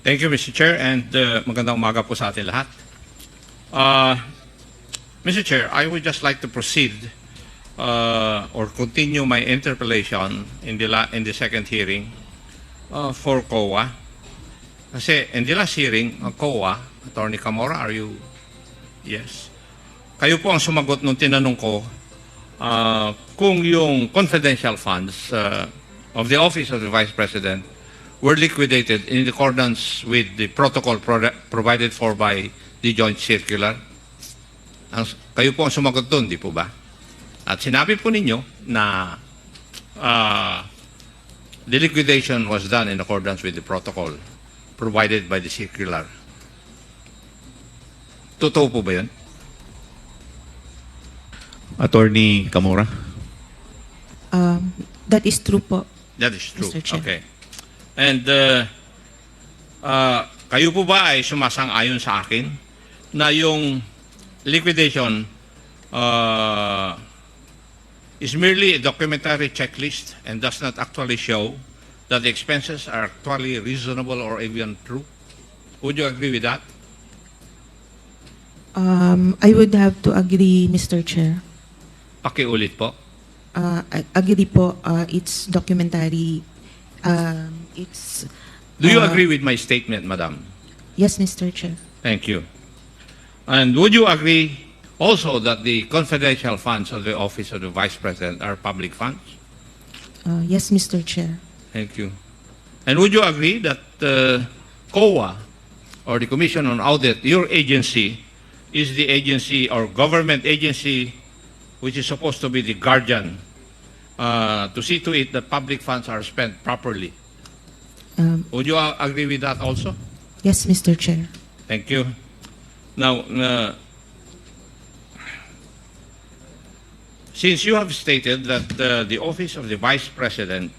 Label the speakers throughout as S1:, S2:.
S1: Thank you, Mr. Chair, and magandang umaga po sa atin lahat. Mr. Chair, I would just like to proceed or continue my interpellation in the second hearing for COA. Kasi in the last hearing, COA, Attorney Camora, are you? Yes. Kayo po ang sumagot nung tinanong ko kung yung confidential funds of the Office of the Vice President were liquidated in accordance with the protocol provided for by the Joint Circular. Kayo po ang sumagot doon, di po ba? At sinabi po ninyo na the liquidation was done in accordance with the protocol provided by the circular. Totoo po ba yun?
S2: Attorney Camora.
S3: That is true po.
S1: That is true.
S3: Mr. Chair.
S1: Okay. And kayo po ba ay sumasang-ayon sa akin na yung liquidation is merely a documentary checklist and does not actually show that the expenses are actually reasonable or even true? Would you agree with that?
S3: I would have to agree, Mr. Chair.
S1: Pakiulit po.
S3: I agree po. It's documentary.
S1: Do you agree with my statement, Madam?
S3: Yes, Mr. Chair.
S1: Thank you. And would you agree also that the confidential funds of the Office of the Vice President are public funds?
S3: Yes, Mr. Chair.
S1: Thank you. And would you agree that COA, or the Commission on Audit, your agency, is the agency or government agency which is supposed to be the guardian to see to it that public funds are spent properly? Would you agree with that also?
S3: Yes, Mr. Chair.
S1: Thank you. Now, since you have stated that the Office of the Vice President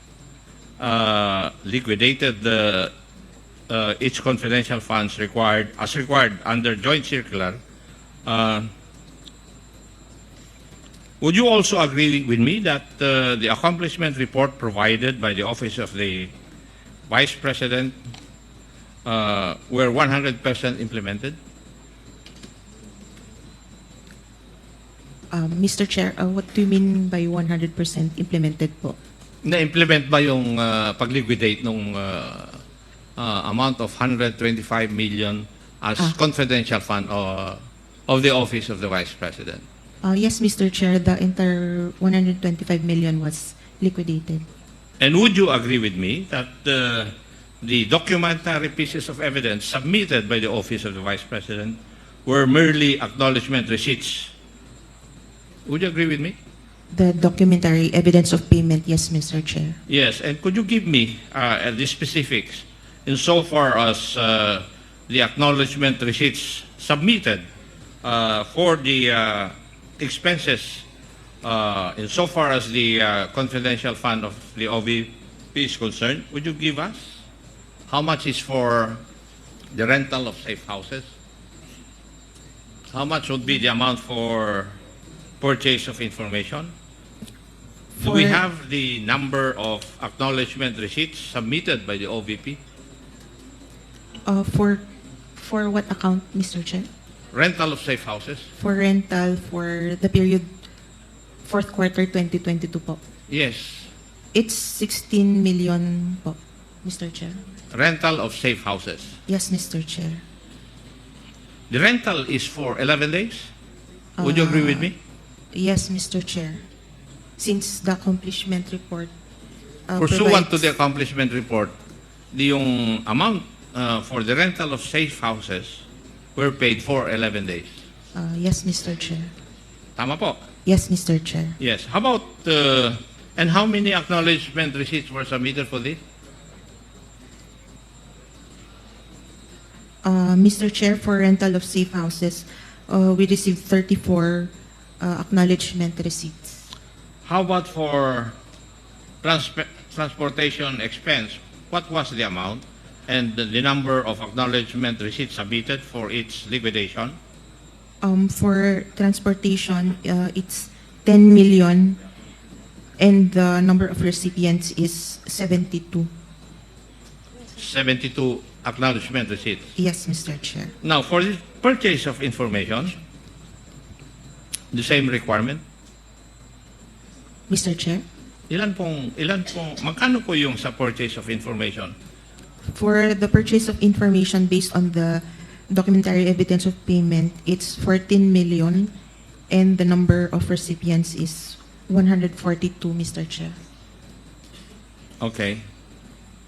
S1: liquidated its confidential funds required under Joint Circular, would you also agree with me that the accomplishment report provided by the Office of the Vice President were 100% implemented?
S3: Mr. Chair, what do you mean by 100% implemented po?
S1: Na-implement ba yung pag-liquidate nung amount of 125 million as confidential fund of the Office of the Vice President?
S3: Yes, Mr. Chair, the entire 125 million was liquidated.
S1: And would you agree with me that the documentary pieces of evidence submitted by the Office of the Vice President were merely acknowledgement receipts? Would you agree with me?
S3: The documentary evidence of payment, yes, Mr. Chair.
S1: Yes, and could you give me the specifics insofar as the acknowledgement receipts submitted for the expenses insofar as the confidential fund of the OVP is concerned? Would you give us how much is for the rental of safe houses? How much would be the amount for purchase of information? Do we have the number of acknowledgement receipts submitted by the OVP?
S3: For what account, Mr. Chair?
S1: Rental of safe houses?
S3: For rental for the period fourth quarter 2022 po.
S1: Yes.
S3: It's 16 million po, Mr. Chair.
S1: Rental of safe houses.
S3: Yes, Mr. Chair.
S1: The rental is for 11 days? Would you agree with me?
S3: Yes, Mr. Chair. Since the accomplishment report
S1: Pursuant to
S3: provides-
S1: the accomplishment report, yung amount for the rental of safe houses were paid for 11 days.
S3: Yes, Mr. Chair.
S1: Tama po?
S3: Yes, Mr. Chair.
S1: Yes. How about, and how many acknowledgement receipts were submitted for this?
S3: Mr. Chair, for rental of safe houses, we received 34 acknowledgement receipts.
S1: How about for transportation expense? What was the amount and the number of acknowledgement receipts submitted for its liquidation?
S3: For transportation, it's 10 million, and the number of recipients is 72.
S1: 72 acknowledgement receipts.
S3: Yes, Mr. Chair.
S1: Now, for the purchase of information, the same requirement.
S3: Mr. Chair,
S1: Magkano po yung sa purchase of information?
S3: for the purchase of information based on the documentary evidence of payment, it's 14 million, and the number of recipients is 142, Mr. Chair.
S1: Okay.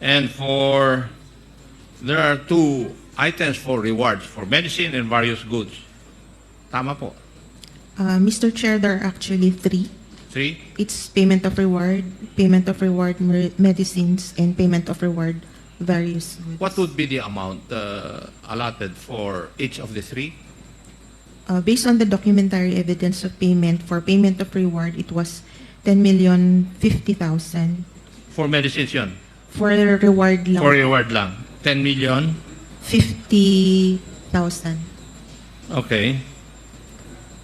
S1: And there are two items for rewards, for medicine and various goods. Tama po.
S3: Mr. Chair, there are actually three.
S1: Three?
S3: It's payment of reward medicines, and payment of reward various goods.
S1: What would be the amount allotted for each of the three?
S3: Based on the documentary evidence of payment, for payment of reward, it was 10,050,000.
S1: For medicines yun?
S3: For reward lang,
S1: For reward lang. 10 million?
S3: 50,000.
S1: Okay.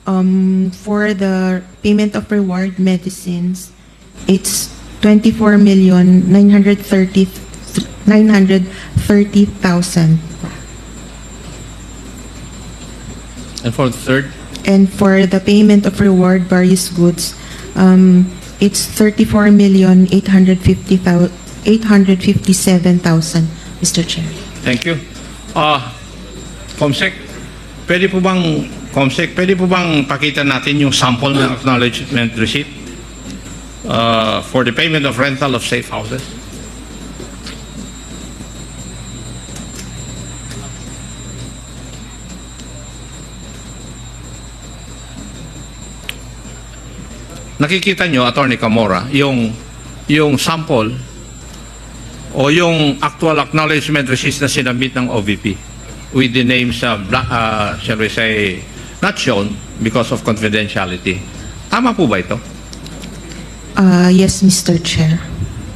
S3: For the payment of reward medicines, it's 24,930,000.
S1: And for the third?
S3: And for the payment of reward various goods, it's 34,857,000, Mr. Chair.
S1: Thank you. Comsec, pwede po bang pakita natin yung sample ng acknowledgement receipt for the payment of rental of safe houses? Nakikita nyo, Attorney Camora, yung sample o yung actual acknowledgement receipt na sinabit ng OVP with the names, shall we say, not shown because of confidentiality. Tama po ba ito?
S3: Yes, Mr. Chair.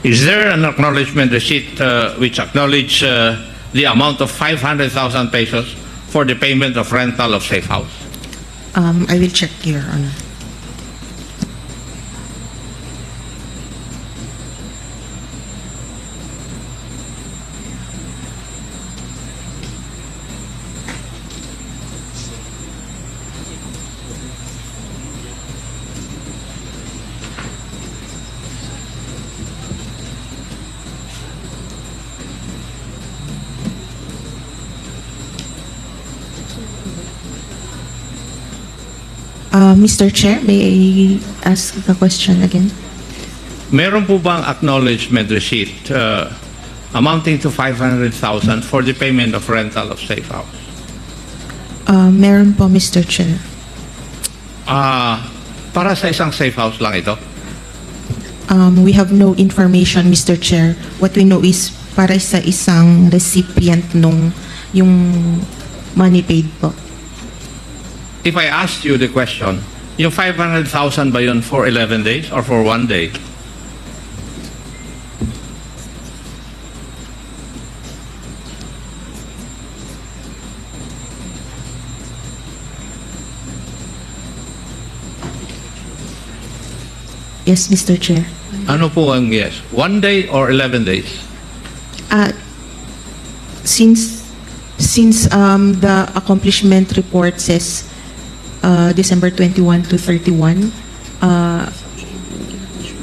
S1: Is there an acknowledgement receipt which acknowledge the amount of 500,000 pesos for the payment of rental of safe house?
S3: I will check, Your Honor. Mr. Chair, may I ask the question again?
S1: Meron po bang acknowledgement receipt amounting to 500,000 for the payment of rental of safe house?
S3: Meron po, Mr. Chair.
S1: Para sa isang safe house lang ito?
S3: We have no information, Mr. Chair. What we know is para sa isang recipient nung yung money paid po.
S1: If I asked you the question, yung 500,000 ba yun for 11 days or for 1 day?
S3: Yes, Mr. Chair.
S1: Ano po ang yes? 1 day or 11 days?
S3: Since the accomplishment report says December 21 to 31,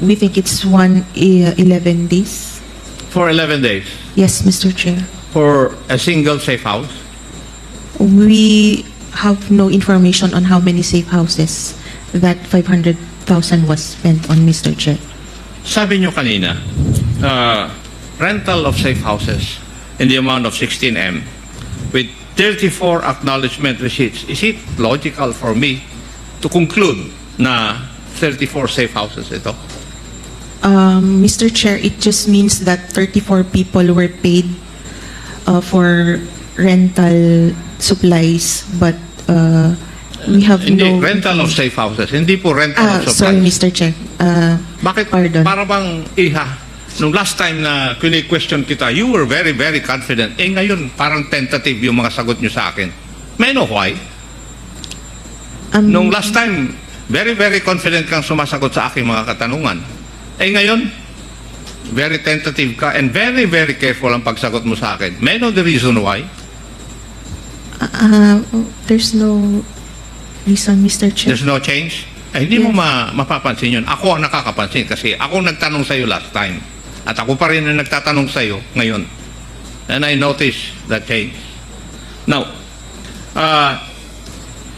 S3: we think it's 11 days.
S1: For 11 days?
S3: Yes, Mr. Chair.
S1: For a single safe house?
S3: We have no information on how many safe houses that 500,000 was spent on, Mr. Chair.
S1: Sabi nyo kanina, rental of safe houses in the amount of 16M with 34 acknowledgement receipts. Is it logical for me to conclude na 34 safe houses ito?
S3: Mr. Chair, it just means that 34 people were paid for rental supplies, but we have
S1: Hindi,
S3: no...
S1: rental of safe houses. Hindi po rental of supplies.
S3: Sorry, Mr. Chair.
S1: Bakit?
S3: Pardon.
S1: Para bang nung last time na question kita, you were very, very confident. Ngayon, parang tentative yung mga sagot nyo sa akin. May I know why? Nung last time, very, very confident kang sumasagot sa aking mga katanungan. Ngayon, very tentative ka and very, very careful ang pagsagot mo sa akin. May I know the reason why?
S3: There's no reason, Mr. Chair.
S1: There's no change? Ay, hindi mo mapapansin yun. Ako ang nakakapansin kasi ako nagtanong sa'yo last time. At ako pa rin ang nagtatanong sa'yo ngayon. And I noticed that change. Now,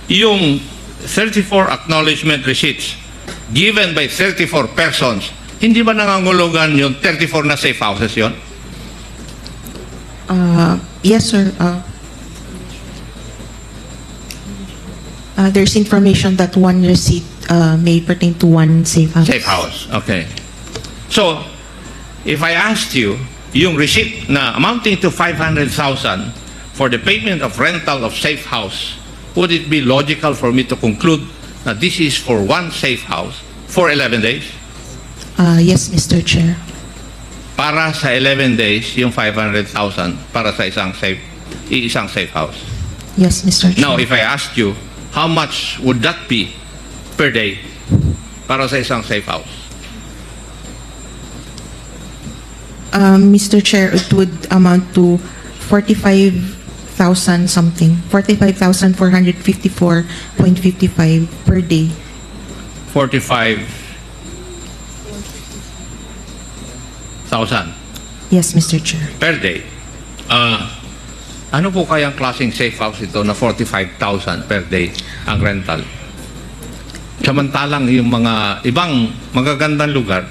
S1: yung 34 acknowledgement receipts given by 34 persons, hindi ba nangangulugan yung 34 na safe houses yon?
S3: Yes, sir. There's information that one receipt may pertain to one safe house.
S1: Safe house, okay. So, if I asked you, yung receipt na amounting to 500,000 for the payment of rental of safe house, would it be logical for me to conclude that this is for one safe house for 11 days?
S3: Yes, Mr. Chair.
S1: Para sa 11 days, yung 500,000 para sa isang safe house.
S3: Yes, Mr. Chair.
S1: Now, if I asked you, how much would that be per day para sa isang safe house?
S3: Mr. Chair, it would amount to 45,000 something. 45,454.55 per day.
S1: 45,000
S3: Yes, Mr. Chair.
S1: per day. Ano po kayang klaseng safe house ito na 45,000 per day ang rental? Samantalang yung mga ibang magagandang lugar,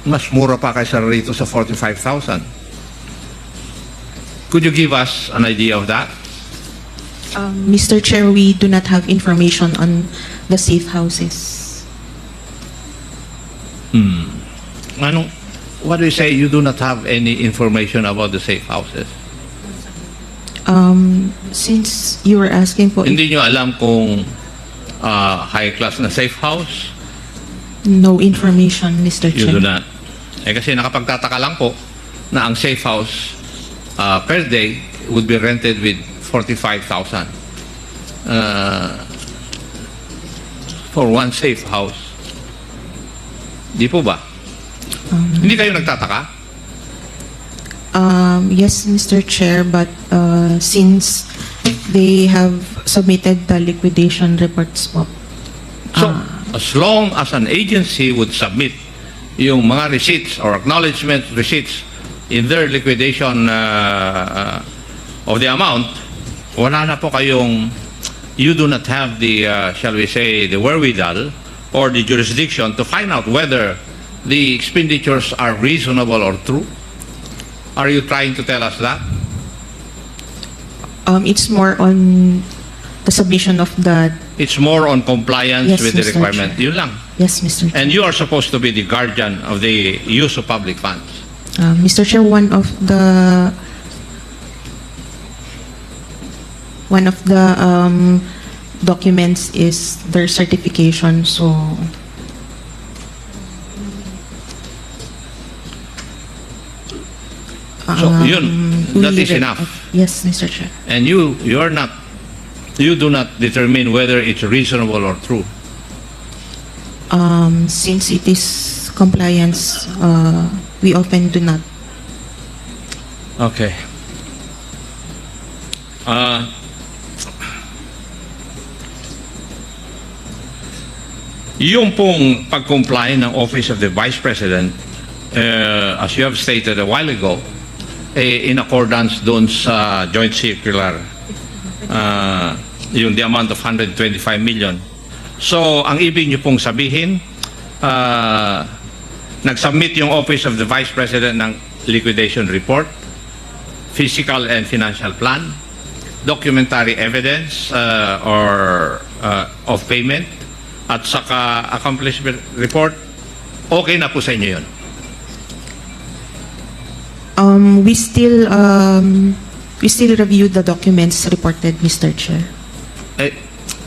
S1: mas mura pa kaysa rito sa 45,000. Could you give us an idea of that?
S3: Mr. Chair, we do not have information on the safe houses.
S1: What do you say? You do not have any information about the safe houses?
S3: Since you were asking po,
S1: Hindi nyo alam kung high class na safe house?
S3: no information, Mr.
S1: You
S3: Chair.
S1: do not. Kasi nakapagtataka lang po na ang safe house per day would be rented with 45,000 for one safe house. Di po ba? Hindi kayo nagtataka?
S3: Yes, Mr. Chair, but since they have submitted the liquidation reports po.
S1: So, as long as an agency would submit yung mga receipts or acknowledgement receipts in their liquidation of the amount, wala na po kayong, you do not have the, shall we say, the wherewithal or the jurisdiction to find out whether the expenditures are reasonable or true? Are you trying to tell us that?
S3: It's more on the submission of the...
S1: It's more on compliance
S3: Yes,
S1: with the
S3: Mr.
S1: requirement.
S3: Chair.
S1: Yun lang.
S3: Yes, Mr. Chair.
S1: And you are supposed to be the guardian of the use of public funds.
S3: Mr. Chair, one of the documents is their certification, so
S1: So, yun, that is enough.
S3: Yes, Mr. Chair.
S1: And you do not determine whether it's reasonable or true.
S3: Since it is compliance, we often do not.
S1: Okay. Yung pong pag-comply ng Office of the Vice President, as you have stated a while ago, in accordance doon sa joint circular, yung the amount of 125 million. So, ang ibig niyo pong sabihin, nag-submit yung Office of the Vice President ng liquidation report, physical and financial plan, documentary evidence of payment, at saka accomplishment report. Okay na po sa inyo yun?
S3: We still review the documents reported, Mr. Chair.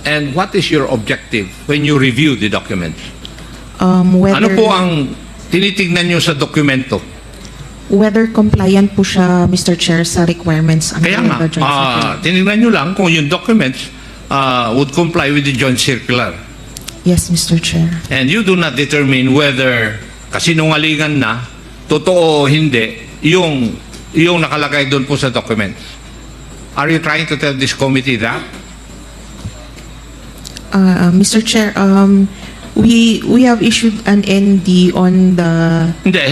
S1: And what is your objective when you review the documents?
S3: Whether,
S1: Ano po ang tinitingnan nyo sa dokumento?
S3: whether compliant po siya, Mr. Chair, sa requirements under
S1: Kaya nga,
S3: the joint circular.
S1: tinignan nyo lang kung yung documents would comply with the joint circular.
S3: Yes, Mr. Chair.
S1: And you do not determine whether kasinungalingan na, totoo o hindi, yung nakalagay doon po sa documents. Are you trying to tell this committee that?
S3: Mr. Chair, we have issued an ND on the
S1: Hindi,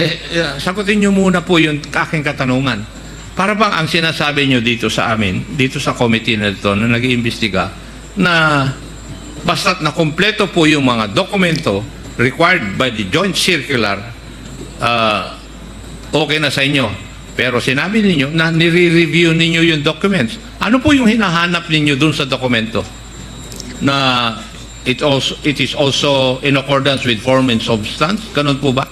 S1: sagutin nyo muna po yung aking katanungan. Para bang ang sinasabi nyo dito sa amin, dito sa committee na ito, na nag-iimbestiga, na basta't na kompleto po yung mga dokumento required by the joint circular, okay na sa inyo. Pero sinabi ninyo na nire-review ninyo yung documents. Ano po yung hinahanap ninyo dun sa dokumento? Na it is also in accordance with form and substance? Ganun po ba?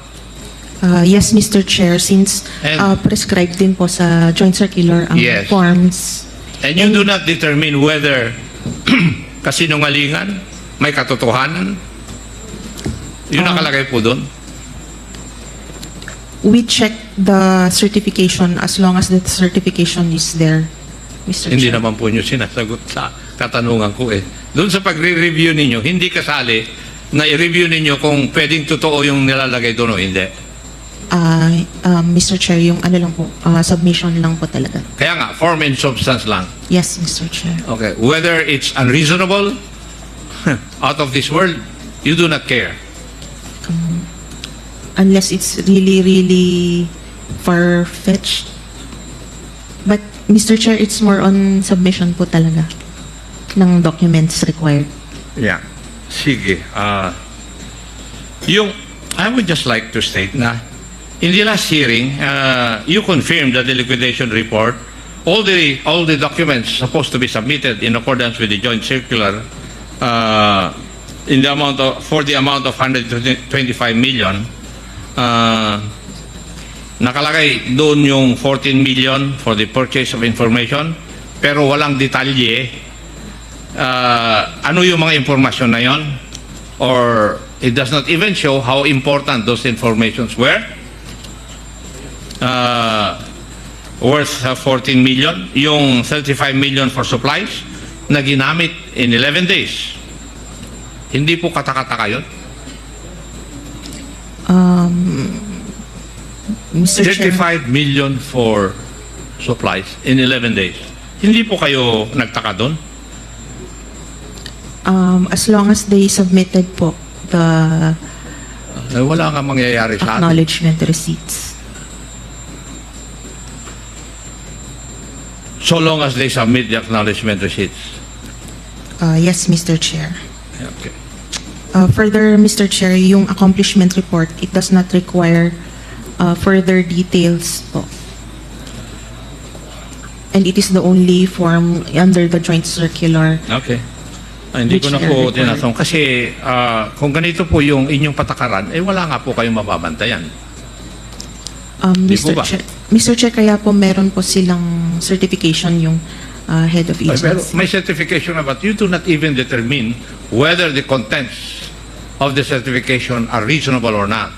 S3: yes, Mr. Chair, since
S1: And-
S3: prescribed din po sa joint circular ang
S1: Yes.
S3: forms.
S1: And you do not determine whether kasinungalingan, may katotohanan. Yun nakalagay po doon.
S3: We check the certification as long as the certification is there, Mr.
S1: Hindi
S3: Chair.
S1: naman po nyo sinasagot sa katanungan ko eh. Doon sa pagre-review ninyo, hindi kasali na i-review ninyo kung pwedeng totoo yung nilalagay doon o hindi.
S3: Mr. Chair, yung ano lang po, submission lang po talaga.
S1: Kaya nga, form and substance lang.
S3: Yes, Mr. Chair.
S1: Okay. Whether it's unreasonable, out of this world, you do not care.
S3: Unless it's really, really far-fetched. But, Mr. Chair, it's more on submission po talaga ng documents required.
S1: Yeah. Sige. I would just like to state na in the last hearing, you confirmed that the liquidation report, all the documents supposed to be submitted in accordance with the joint circular, for the amount of 125 million, nakalagay doon yung 14 million for the purchase of information, pero walang detalye. Ano yung mga informasyon na yon? Or it does not even show how important those informations were. Worth 14 million. Yung 35 million for supplies na ginamit in 11 days. Hindi po katakataka yun.
S3: Mr. Chair,
S1: 35 million for supplies in 11 days. Hindi po kayo nagtaka doon?
S3: as long as they submitted po the
S1: Wala nga mangyayari sa atin.
S3: acknowledgement receipts.
S1: So long as they submit the acknowledgement receipts.
S3: Yes, Mr. Chair.
S1: Okay.
S3: Further, Mr. Chair, yung accomplishment report, it does not require further details po. And it is the only form under the joint circular.
S1: Okay. Hindi ko
S3: Which
S1: na po
S3: are required.
S1: tinatong kasi kung ganito po yung inyong patakaran, wala nga po kayong mababantayan. Di po ba?
S3: Mr. Chair, kaya po meron po silang certification yung head of
S1: Pero
S3: agency.
S1: may certification na, but you do not even determine whether the contents of the certification are reasonable or not.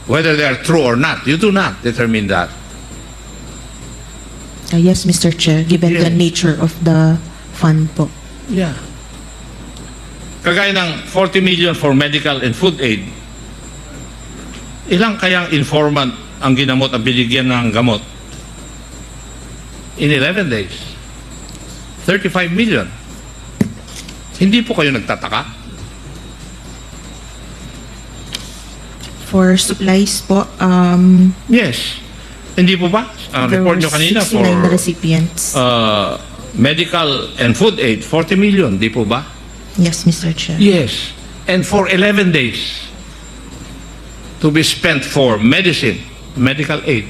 S1: Whether they are true or not, you do not determine that.
S3: Yes, Mr. Chair, given the
S1: Yeah.
S3: nature of the fund po.
S1: Yeah. Kagaya ng 40 million for medical and food aid, ilang kayang informant ang ginamot at binigyan ng gamot? In 11 days. 35 million. Hindi po kayo nagtataka?
S3: For supplies po,
S1: Yes. Hindi po ba?
S3: there
S1: Report
S3: were
S1: nyo kanina
S3: 69
S1: for
S3: recipients.
S1: medical and food aid, 40 million. Di po ba?
S3: Yes, Mr. Chair.
S1: Yes. And for 11 days to be spent for medicine, medical aid.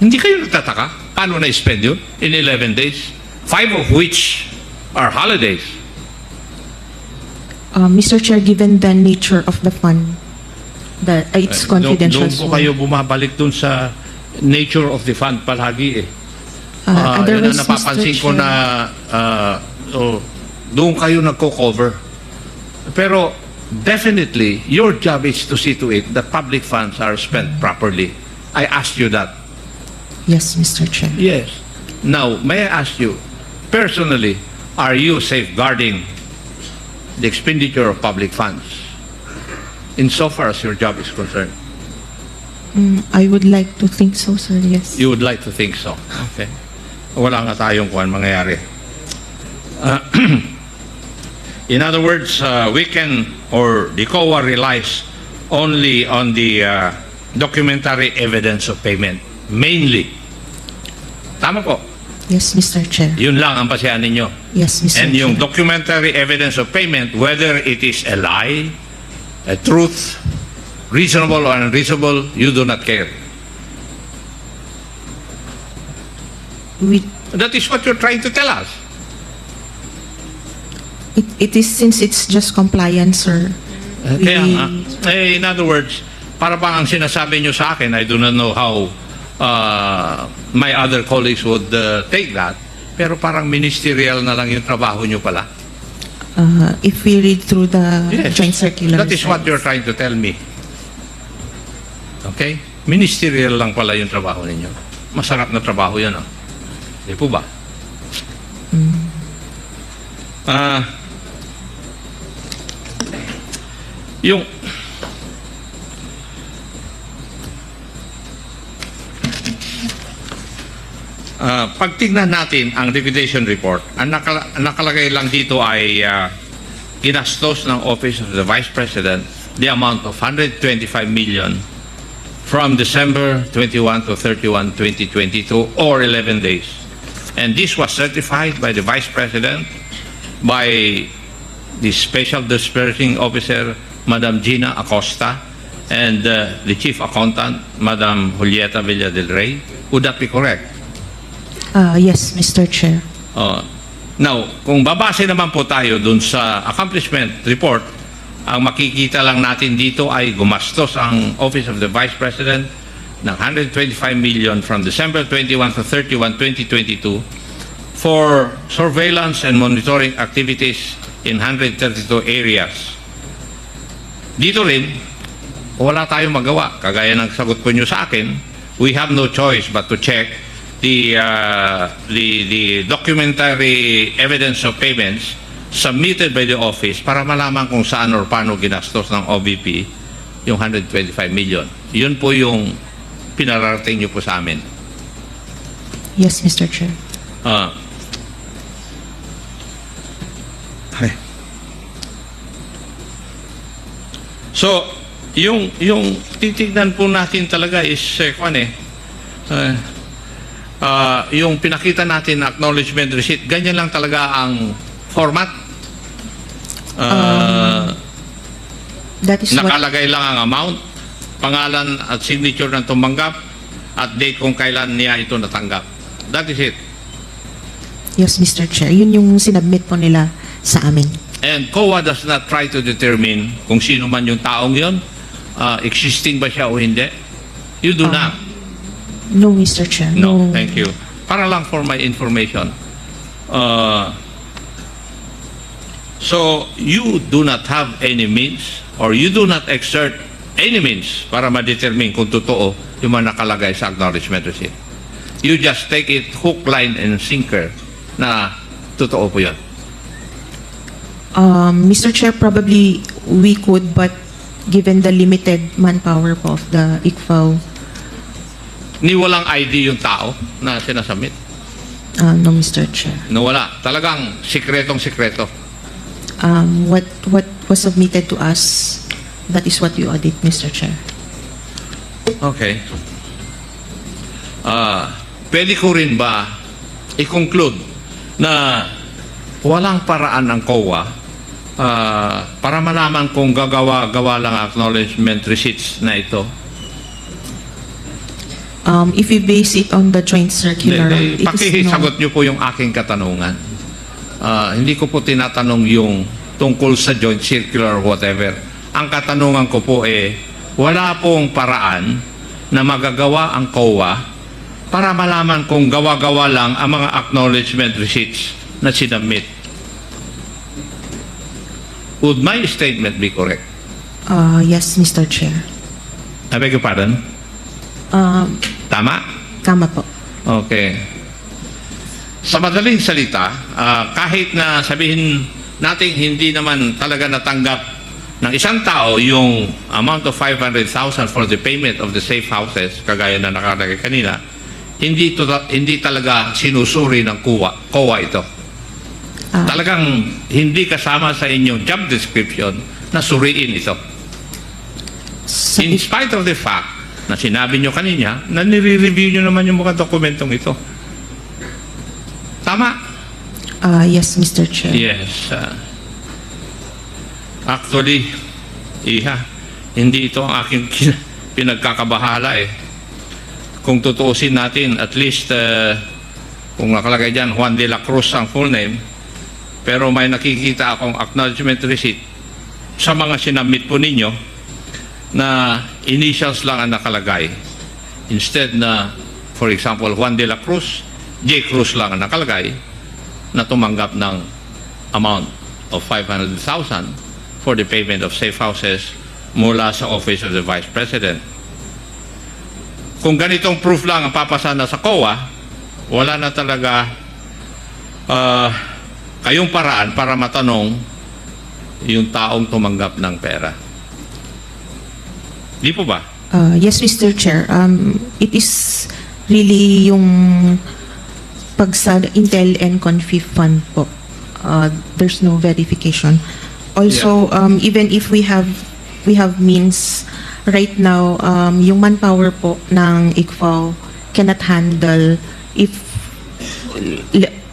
S1: Hindi kayo nagtataka? Paano na-spend yun in 11 days? 5 of which are holidays.
S3: Mr. Chair, given the nature of the fund, that it's confidential.
S1: Doon po kayo bumabalik doon sa nature of the fund palagi eh. Yun ang
S3: Otherwise,
S1: napapansin
S3: Mr.
S1: ko
S3: Chair,
S1: na doon kayo nagko-cover. Pero definitely, your job is to see to it that public funds are spent properly. I asked you that.
S3: Yes, Mr. Chair.
S1: Yes. Now, may I ask you, personally, are you safeguarding the expenditure of public funds? insofar as your job is concerned?
S3: I would like to think so, sir. Yes.
S1: You would like to think so. Okay. Wala nga tayong kuhan mangyayari. In other words, we can, or the COA relies only on the documentary evidence of payment. Mainly. Tama po.
S3: Yes, Mr. Chair.
S1: Yun lang ang basehan ninyo.
S3: Yes, Mr.
S1: And
S3: Chair.
S1: yung documentary evidence of payment, whether it is a lie, a truth, reasonable or unreasonable, you do not care. That is what you're trying to tell us.
S3: It is, since it's just compliance, sir.
S1: Kaya nga, in other words, para bang ang sinasabi nyo sa akin, I do not know how my other colleagues would take that, pero parang ministerial na lang yung trabaho nyo pala.
S3: If we read through the
S1: Yes,
S3: joint circular.
S1: that is what you're trying to tell me. Okay? Ministerial lang pala yung trabaho ninyo. Masarap na trabaho yan, ah. Di po ba? Yung pag tignan natin ang liquidation report, ang nakalagay lang dito ay ginastos ng Office of the Vice President the amount of 125 million from December 21 to 31, 2022 or 11 days. And this was certified by the Vice President, by the Special Disbursing Officer, Madam Gina Acosta, and the Chief Accountant, Madam Julieta Villa del Rey. Would that be correct?
S3: Yes, Mr. Chair.
S1: Now, kung babase naman po tayo dun sa accomplishment report, ang makikita lang natin dito ay gumastos ang Office of the Vice President ng 125 million from December 21 to 31, 2022 for surveillance and monitoring activities in 132 areas. Dito rin, wala tayong magawa. Kagaya ng sagot ko nyo sa akin, we have no choice but to check the documentary evidence of payments submitted by the office para malaman kung saan or paano ginastos ng OVP yung 125 million. Yun po yung pinararating nyo po sa amin.
S3: Yes, Mr. Chair.
S1: So, yung titignan po natin talaga is yung pinakita natin na acknowledgement receipt, ganyan lang talaga ang format.
S3: That is what,
S1: Nakalagay lang ang amount, pangalan at signature ng tumanggap, at date kung kailan niya ito natanggap. That is it.
S3: yes, Mr. Chair. Yun yung sinubmit po nila sa amin.
S1: And COA does not try to determine kung sino man yung taong yon, existing ba siya o hindi. You do not.
S3: No, Mr. Chair.
S1: No, thank you. Para lang for my information. So, you do not have any means or you do not exert any means para ma-determine kung totoo yung mga nakalagay sa acknowledgement receipt. You just take it hook, line, and sinker na totoo po yun.
S3: Mr. Chair, probably we could, but given the limited manpower po of the ICFAO,
S1: Ni walang ID yung tao na sinasubmit.
S3: no, Mr. Chair.
S1: No, wala. Talagang sikretong-sikreto.
S3: What was submitted to us, that is what we audit, Mr. Chair.
S1: Okay. Pwede ko rin ba i-conclude na walang paraan ang COA para malaman kung gagawa-gawa lang acknowledgement receipts na ito?
S3: If we base it on the joint circular, it is
S1: Pakisagot nyo po yung aking katanungan. Hindi ko po tinatanong yung tungkol sa joint circular or whatever. Ang katanungan ko po wala pong paraan na magagawa ang COA para malaman kung gawa-gawa lang ang mga acknowledgement receipts na sinubmit. Would my statement be correct?
S3: yes, Mr. Chair.
S1: I beg your pardon? Tama?
S3: Tama po.
S1: Okay. Sa madaling salita, kahit na sabihin natin hindi naman talaga natanggap ng isang tao yung amount of 500,000 for the payment of the safe houses, kagaya na nakalagay kanina, hindi talaga sinusuri ng COA ito. Talagang hindi kasama sa inyong job description na suriin ito. In spite of the fact na sinabi nyo kanina na nire-review nyo naman yung mga dokumentong ito. Tama?
S3: Yes, Mr. Chair.
S1: Yes. Actually, hindi ito ang aking pinagkakabahala eh. Kung tutuusin natin, at least, kung nakalagay dyan, Juan de la Cruz ang full name, pero may nakikita akong acknowledgement receipt sa mga sinabmit po ninyo na initials lang ang nakalagay. Instead na, for example, Juan de la Cruz, J. Cruz lang ang nakalagay na tumanggap ng amount of 500,000 for the payment of safe houses mula sa Office of the Vice President. Kung ganitong proof lang ang papasana sa COA, wala na talaga kayong paraan para matanong yung taong tumanggap ng pera. Di po ba?
S3: Yes, Mr. Chair. It is really yung pag sa Intel and Confif Fund po. There's no verification. Also, even if we have means right now, yung manpower po ng ICFAO cannot handle if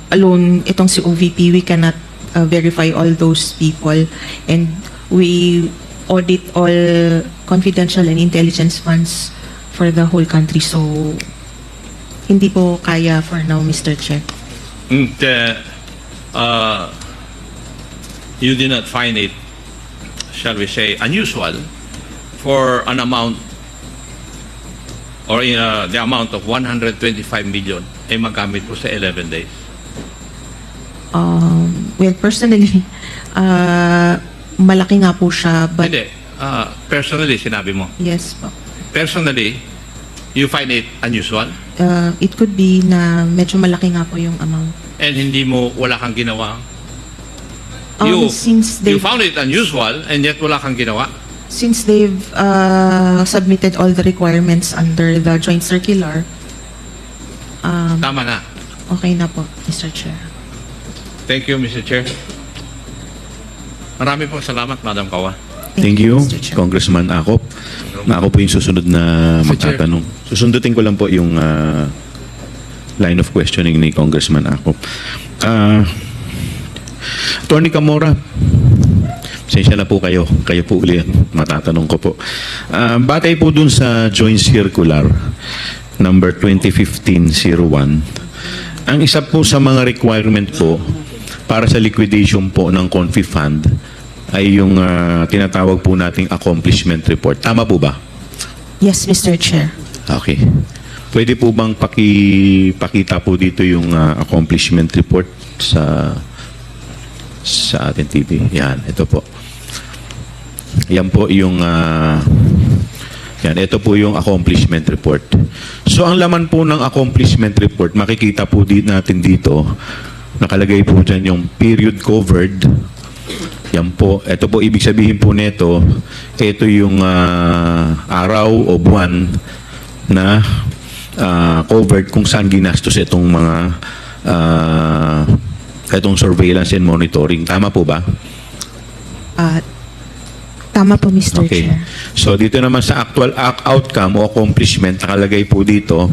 S3: alone itong si OVP, we cannot verify all those people, and we audit all confidential and intelligence funds for the whole country. So, hindi po kaya for now, Mr. Chair.
S1: You did not find it, shall we say, unusual for an amount or the amount of 125 million ay magamit po sa 11 days?
S3: Well, personally, malaki nga po siya, but
S1: Hindi. Personally, sinabi mo.
S3: yes po.
S1: Personally, you find it unusual?
S3: It could be na medyo malaki nga po yung amount.
S1: And wala kang ginawa?
S3: Since
S1: You
S3: they've
S1: found it unusual and yet wala kang ginawa?
S3: submitted all the requirements under the joint circular,
S1: Tama na.
S3: okay na po, Mr. Chair.
S1: Thank you, Mr. Chair. Marami pong salamat, Madam Kawa.
S2: Thank you,
S3: Mr. Chair.
S2: Congressman Akop. Ako po yung susunod na magtatanong. Susundutin ko lang po yung line of questioning ni Congressman Akop. Attorney Camora, pasensya na po kayo. Kayo po ulit matatanong ko po. Batay po dun sa Joint Circular number 2015-01, ang isa po sa mga requirement po para sa liquidation po ng Confif Fund ay yung tinatawag po nating accomplishment report. Tama po ba?
S3: Yes, Mr. Chair.
S2: Okay. Pwede po bang pakita po dito yung accomplishment report sa ating TV? Yan, ito po. Yan po yung ito po yung accomplishment report. So ang laman po ng accomplishment report, makikita po natin dito, nakalagay po dyan yung period covered. Yan po. Ito po, ibig sabihin po nito, ito yung araw o buwan na covered kung saan ginastos itong mga itong surveillance and monitoring. Tama po ba?
S3: Tama po, Mr.
S2: Okay.
S3: Chair.
S2: So dito naman sa actual outcome o accomplishment, nakalagay po dito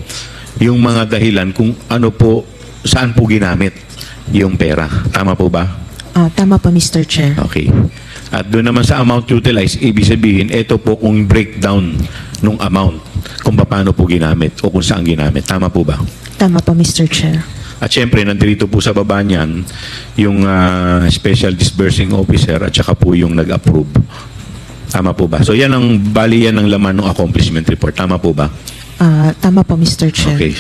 S2: yung mga dahilan kung ano po, saan po ginamit yung pera. Tama po ba?
S3: Tama po, Mr. Chair.
S2: Okay. At doon naman sa amount utilized, ibig sabihin, ito po kung breakdown ng amount, kung paano po ginamit o kung saan ginamit. Tama po ba?
S3: Tama po, Mr. Chair.
S2: At syempre, nandito po sa baba niyan, yung Special Disbursing Officer at saka po yung nag-approve. Tama po ba? So yan ang, bali yan ang laman ng accomplishment report. Tama po ba?
S3: Tama po, Mr. Chair.
S2: Okay.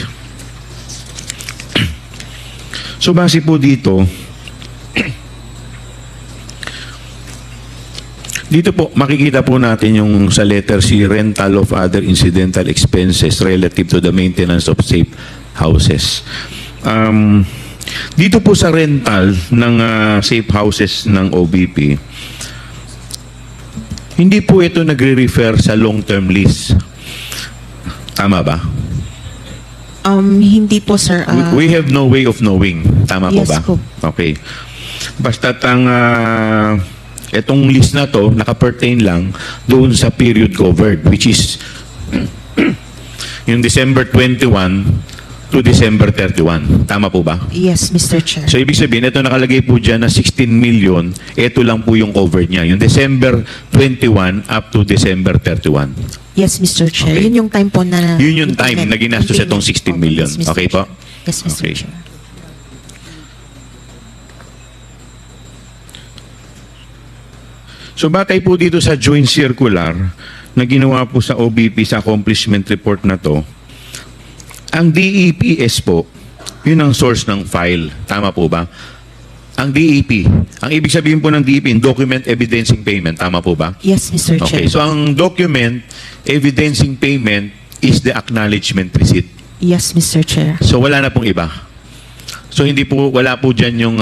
S2: So base po dito, dito po, makikita po natin yung sa letter C, rental of other incidental expenses relative to the maintenance of safe houses. Dito po sa rental ng safe houses ng OBP, Hindi po ito nagre-refer sa long-term lease. Tama ba?
S3: Hindi po, sir.
S2: We have no way of knowing. Tama po
S3: Yes
S2: ba?
S3: po.
S2: Okay. Basta't ang itong list na to naka-pertain lang doon sa period covered, which is yung December 21 to December 31. Tama po ba?
S3: Yes, Mr. Chair.
S2: So, ibig sabihin, ito nakalagay po dyan na 16 million, ito lang po yung covered niya. Yung December 21 up to December 31.
S3: Yes, Mr. Chair.
S2: Okay.
S3: Yun yung time po na...
S2: Yun yung time na ginastos
S3: payment
S2: itong 16 million.
S3: Yes, Mr.
S2: Okay po?
S3: Chair. Yes, Mr.
S2: Okay.
S3: Chair.
S2: So, batay po dito sa joint circular na ginawa po sa OBP sa accomplishment report na to, ang DEPS po, yun ang source ng file. Tama po ba? Ang DEP, ang ibig sabihin po ng DEP, document evidencing payment. Tama po ba?
S3: Yes, Mr.
S2: Okay,
S3: Chair.
S2: so ang document evidencing payment is the acknowledgement receipt.
S3: Yes, Mr. Chair.
S2: So wala na pong iba. So hindi po, wala po dyan yung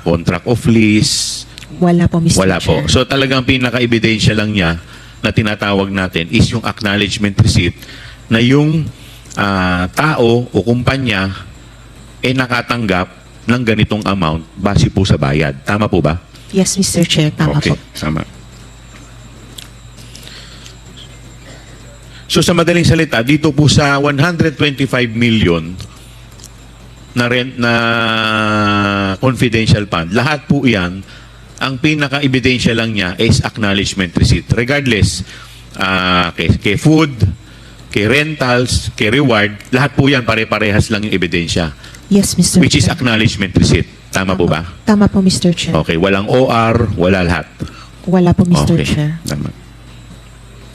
S2: contract of lease,
S3: Wala po, Mr.
S2: wala
S3: Chair.
S2: po. So talagang pinaka-ebidensya lang niya na tinatawag natin is yung acknowledgement receipt na yung tao o kumpanya nakatanggap ng ganitong amount base po sa bayad. Tama po ba?
S3: Yes, Mr. Chair. Tama
S2: Okay,
S3: po.
S2: tama. So sa madaling salita, dito po sa 125 million na rent na confidential fund, lahat po yan, ang pinaka-ebidensya lang niya is acknowledgement receipt. Regardless, kay food, kay rentals, kay reward, lahat po yan pare-parehas lang yung ebidensya.
S3: Yes, Mr.
S2: Which is
S3: Chair.
S2: acknowledgement receipt. Tama po ba?
S3: Tama po, Mr. Chair.
S2: Okay, walang OR, wala lahat.
S3: Wala po, Mr.
S2: Okay,
S3: Chair.
S2: tama.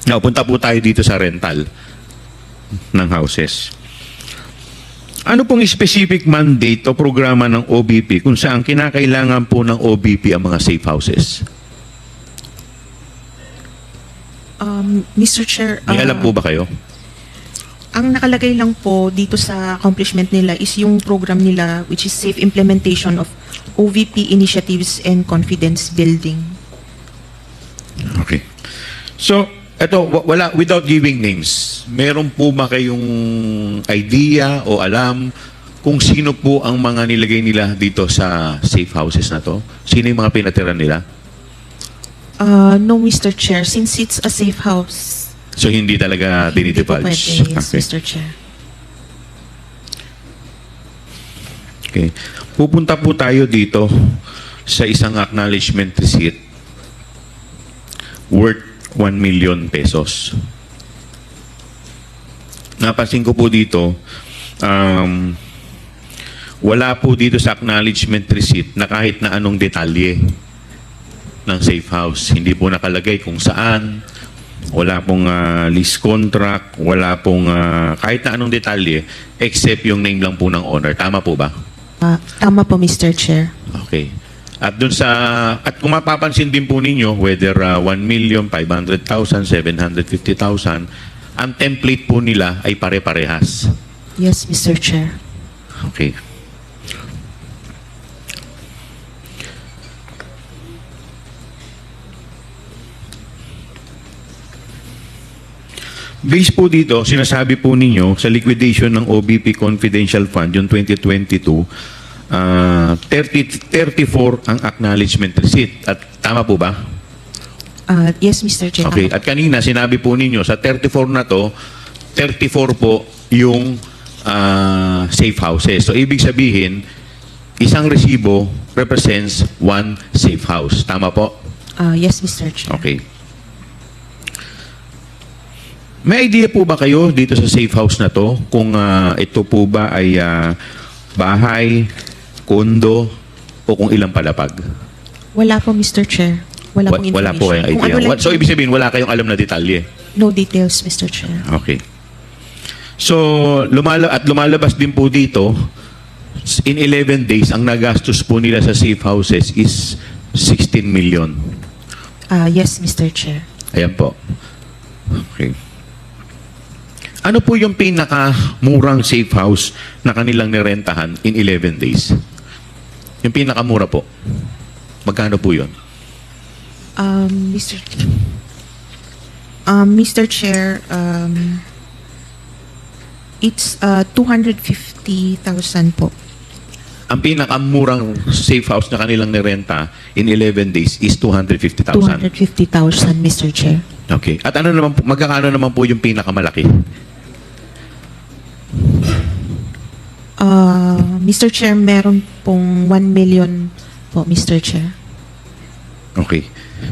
S2: Now, punta po tayo dito sa rental ng houses. Ano pong specific mandate o programa ng OBP kung saan kinakailangan po ng OBP ang mga safe houses?
S3: Mr. Chair,
S2: May alam po ba kayo?
S3: ang nakalagay lang po dito sa accomplishment nila is yung program nila which is safe implementation of OVP initiatives and confidence building.
S2: Okay. So, eto, wala, without giving names, meron po ba kayong idea o alam kung sino po ang mga nilagay nila dito sa safe houses na to? Sino yung mga pinatiran nila?
S3: No, Mr. Chair, since it's a safe house,
S2: So, hindi talaga
S3: hindi po
S2: dinidivulge?
S3: pwede, yes,
S2: Okay.
S3: Mr. Chair.
S2: Okay. Pupunta po tayo dito sa isang acknowledgement receipt worth 1 million pesos. Napansin ko po dito, wala po dito sa acknowledgement receipt na kahit na anong detalye ng safe house. Hindi po nakalagay kung saan, wala pong lease contract, wala pong kahit na anong detalye except yung name lang po ng owner. Tama po ba?
S3: Tama po, Mr. Chair.
S2: Okay. At dun sa at kung mapapansin din po ninyo whether 1,500,000, 750,000, ang template po nila ay pare-parehas.
S3: Yes, Mr. Chair.
S2: Okay. Based po dito, sinasabi po ninyo sa liquidation ng OBP Confidential Fund, yung 2022, 34 ang acknowledgement receipt. At tama po ba?
S3: Yes, Mr. Chair.
S2: Okay. At kanina, sinabi po ninyo, sa 34 na to, 34 po yung safe houses. So, ibig sabihin, isang resibo represents one safe house. Tama po?
S3: Yes, Mr. Chair.
S2: Okay. May idea po ba kayo dito sa safe house na to kung ito po ba ay bahay, kondo, o kung ilang palapag?
S3: Wala po, Mr. Chair. Wala pong information.
S2: Wala po kayong
S3: Kung
S2: idea.
S3: ano lang
S2: So, ibig sabihin, wala kayong alam na detalye.
S3: no details, Mr. Chair.
S2: Okay. So, lumalabas din po dito, in 11 days, ang nagastos po nila sa safe houses is 16 million.
S3: Yes, Mr. Chair.
S2: Ayan po. Okay. Ano po yung pinakamurang safe house na kanilang nirentahan in 11 days? Yung pinakamura po. Magkano po yun?
S3: Mr. Mr. Chair, it's 250,000 po.
S2: Ang pinakamurang safe house na kanilang nirenta in 11 days is 250,000.
S3: 250,000, Mr. Chair.
S2: Okay. At ano naman po, magkakano naman po yung pinakamalaki?
S3: Mr. Chair, meron pong 1 million po, Mr. Chair.
S2: Okay.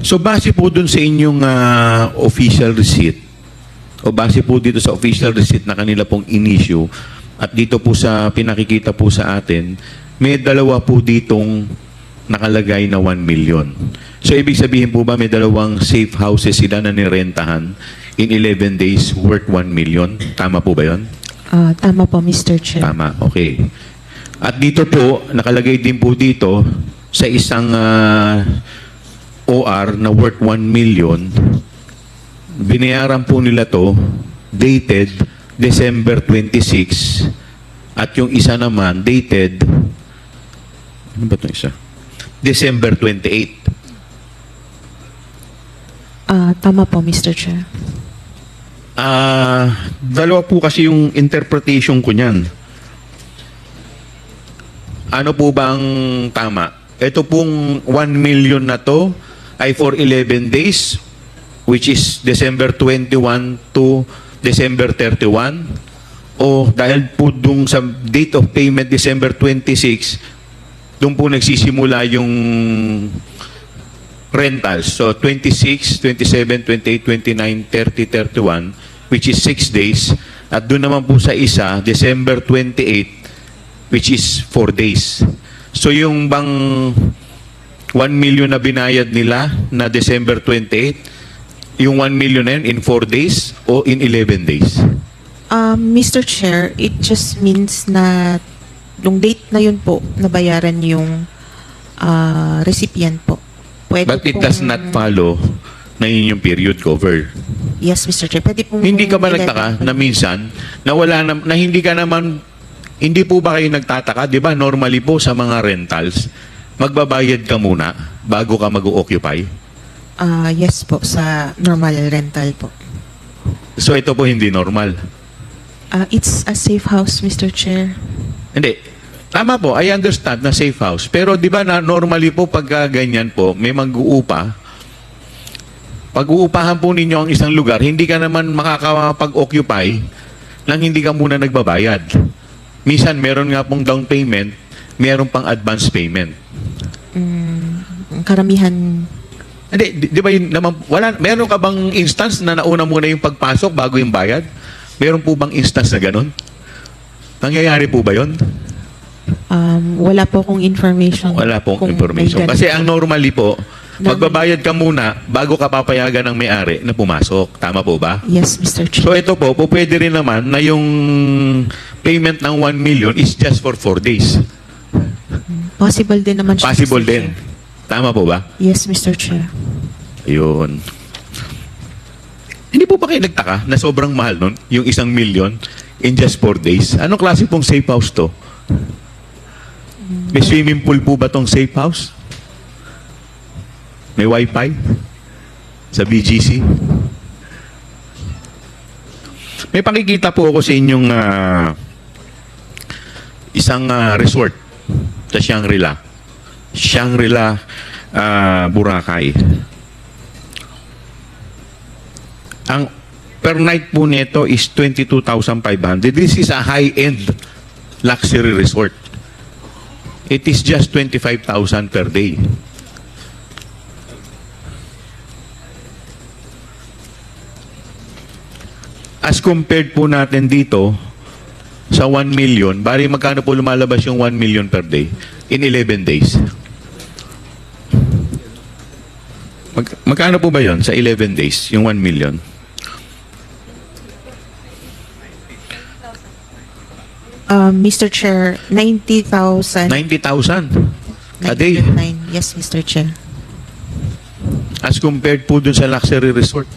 S2: So base po dun sa inyong official receipt o base po dito sa official receipt na kanila pong in-issue at dito po sa pinakikita po sa atin, may dalawa po ditong nakalagay na 1 million. So ibig sabihin po ba may dalawang safe houses sila na nirentahan in 11 days worth 1 million? Tama po ba yun?
S3: Tama po, Mr. Chair.
S2: Tama, okay. At dito po, nakalagay din po dito sa isang OR na worth 1 million, binayaran po nila to dated December 26 at yung isa naman dated ano ba itong isa? December 28.
S3: Tama po, Mr. Chair.
S2: Dalawa po kasi yung interpretation ko niyan. Ano po bang tama? Ito pong 1 million na to ay for 11 days, which is December 21 to December 31. O dahil po dung sa date of payment December 26, doon po nagsisimula yung rentals. So 26, 27, 28, 29, 30, 31, which is 6 days. At doon naman po sa isa, December 28, which is 4 days. So yung bang 1 million na binayad nila na December 28, yung 1 million na yun in 4 days o in 11 days?
S3: Mr. Chair, it just means na yung date na yun po, nabayaran yung recipient po. Pwede
S2: But it does not follow na yun yung period cover.
S3: Yes, Mr. Chair. Pwede pong...
S2: Hindi ka ba nagtaka na minsan na hindi ka naman, hindi po ba kayo nagtataka, di ba normally po sa mga rentals, magbabayad ka muna bago ka mag-occupy?
S3: Yes po, sa normal rental po.
S2: So ito po hindi normal.
S3: It's a safe house, Mr. Chair.
S2: Hindi. Tama po, I understand na safe house. Pero di ba na normally po pagka ganyan po, may mag-uupa, pag-uupahan po ninyo ang isang lugar, hindi ka naman makakapag-occupy nang hindi ka muna nagbabayad. Minsan, meron nga pong down payment, meron pang advance payment.
S3: Karamihan...
S2: Hindi, di ba yun naman, meron ka bang instance na nauna muna yung pagpasok bago yung bayad? Meron po bang instance na ganun? Nangyayari po ba yun?
S3: Wala po akong information.
S2: Wala pong
S3: kung
S2: information.
S3: may
S2: Kasi
S3: ganito.
S2: ang normally po, magbabayad ka muna bago ka papayagan ng may-ari na pumasok. Tama po ba?
S3: Yes, Mr. Chair.
S2: So ito po, pwede rin naman na yung payment ng 1 million is just for 4 days.
S3: Possible din naman siya,
S2: Possible
S3: Mr.
S2: din.
S3: Chair.
S2: Tama po ba?
S3: Yes, Mr. Chair.
S2: Ayun. Hindi po ba kayo nagtaka na sobrang mahal nun, yung 1 million in just 4 days? Anong klase pong safe house to? May swimming pool po ba tong safe house? May wifi? Sa BGC? May pakikita po ako sa inyong isang resort sa Shangri-La. Shangri-La, Boracay. Ang per night po nito is 22,500. This is a high-end luxury resort. It is just 25,000 per day. As compared po natin dito sa 1 million, bari magkano po lumalabas yung 1 million per day in 11 days? Magkano po ba yon sa 11 days, yung 1 million?
S3: Mr. Chair, 90,000.
S2: 90,000 a day.
S3: 99. Yes, Mr. Chair.
S2: As compared po dun sa luxury resort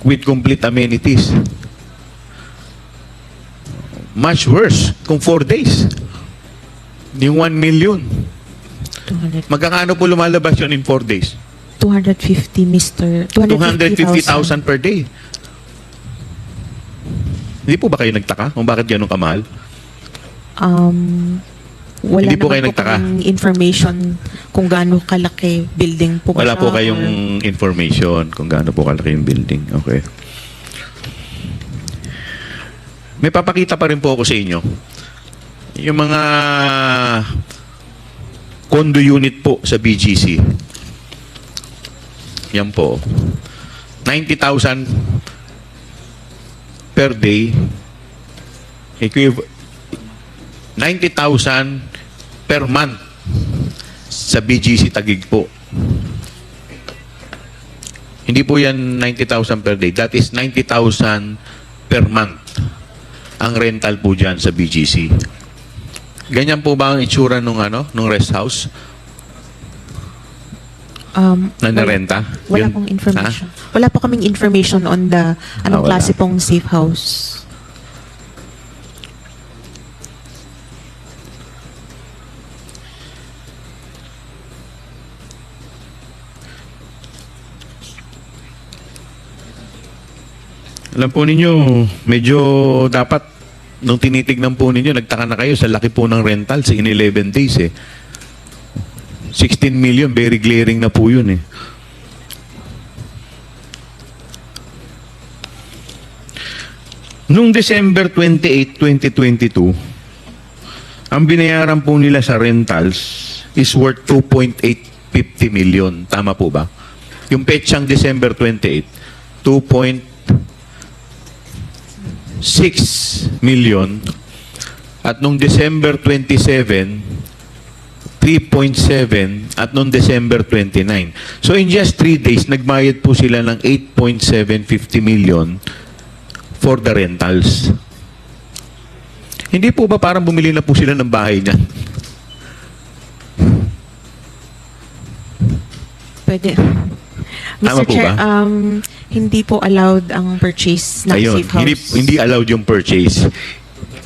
S2: with complete amenities. Much worse kung 4 days. Yung 1 million.
S3: 200.
S2: Magkakano po lumalabas yun in 4 days?
S3: 250, Mr.
S2: 250,000 per day. Hindi po ba kayo nagtaka kung bakit ganun kamahal?
S3: Wala
S2: Hindi po
S3: naman
S2: kayo nagtaka?
S3: kaming information kung gaano kalaki building po ba
S2: Wala
S3: siya
S2: po
S3: or-
S2: kayong information kung gaano po kalaki yung building. Okay. May papakita pa rin po ako sa inyo. Yung mga condo unit po sa BGC. Yan po. 90,000 per day. 90,000 per month sa BGC Taguig po. Hindi po yan 90,000 per day. That is 90,000 per month ang rental po dyan sa BGC. Ganyan po ba ang itsura nung rest house na narenta?
S3: Wala
S2: Yun-
S3: pong information.
S2: Ha?
S3: Wala po kaming information on the anong
S2: wala.
S3: klase pong safe house.
S2: Alam po ninyo, medyo dapat nung tinitignan po ninyo, nagtaka na kayo sa laki po ng rentals in 11 days eh. 16 million, very glaring na po yun eh. Noong December 28, 2022, ang binayaran po nila sa rentals is worth 2.850 million. Tama po ba? Yung petsang December 28, 2.6 million. At nung December 27, 3.7 at noong December 29. So in just 3 days, nagbayad po sila ng 8.750 million for the rentals. Hindi po ba parang bumili na po sila ng bahay niyan?
S3: Pwede.
S2: Tama
S3: Mr.
S2: po
S3: Chair,
S2: ba?
S3: Hindi po allowed ang purchase ng
S2: Ayun,
S3: safe house.
S2: hindi allowed yung purchase.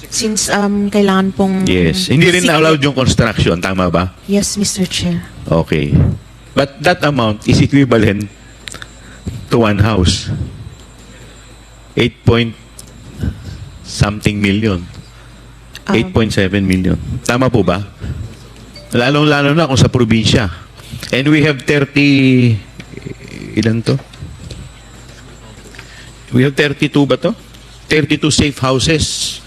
S3: Since kailangan pong...
S2: Yes. Hindi rin allowed yung construction. Tama ba?
S3: Yes, Mr. Chair.
S2: Okay. But that amount is equivalent to one house. 8 point something million. 8.7 million. Tama po ba? Lalong-lalo na kung sa probinsya. And we have 30... Ilan to? We have 32 ba to? 32 safe houses.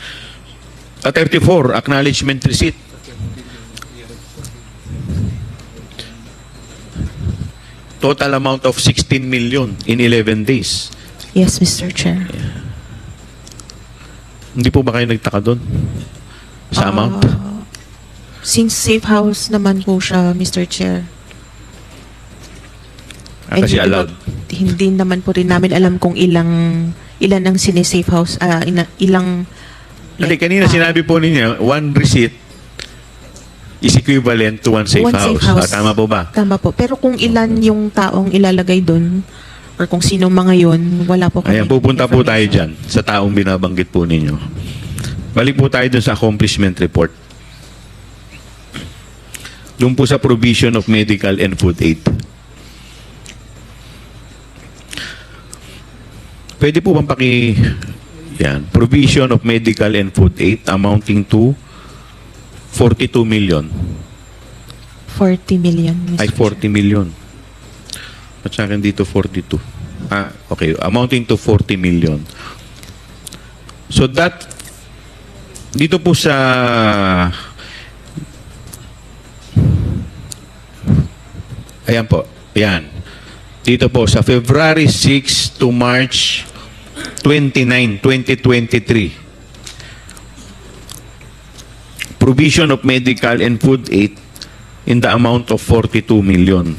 S2: 34 acknowledgement receipt. Total amount of 16 million in 11 days.
S3: Yes, Mr. Chair.
S2: Hindi po ba kayo nagtaka doon? Sa amount?
S3: Since safe house naman po siya, Mr. Chair. And
S2: Kasi
S3: hindi
S2: allowed.
S3: Hindi naman po rin namin alam kung ilan ang sine-safe house, ilang...
S2: Hindi, kanina sinabi po ninyo, one receipt is equivalent to one safe
S3: One
S2: house.
S3: safe house.
S2: Tama po ba?
S3: Tama po. Pero kung ilan yung taong ilalagay doon, or kung sino mga yon, wala po kami.
S2: Ayan, pupunta po tayo dyan sa taong binabanggit po ninyo. Balik po tayo dun sa accomplishment report. Doon po sa provision of medical and food aid. Pwede po bang yan, provision of medical and food aid amounting to 42 million.
S3: 40 million, Mr.
S2: Ay, 40 million. At sa akin dito, 42. Okay. Amounting to 40 million. So that, dito po sa ayan po. Ayan. Dito po sa February 6 to March 29, 2023. Provision of medical and food aid in the amount of 42 million.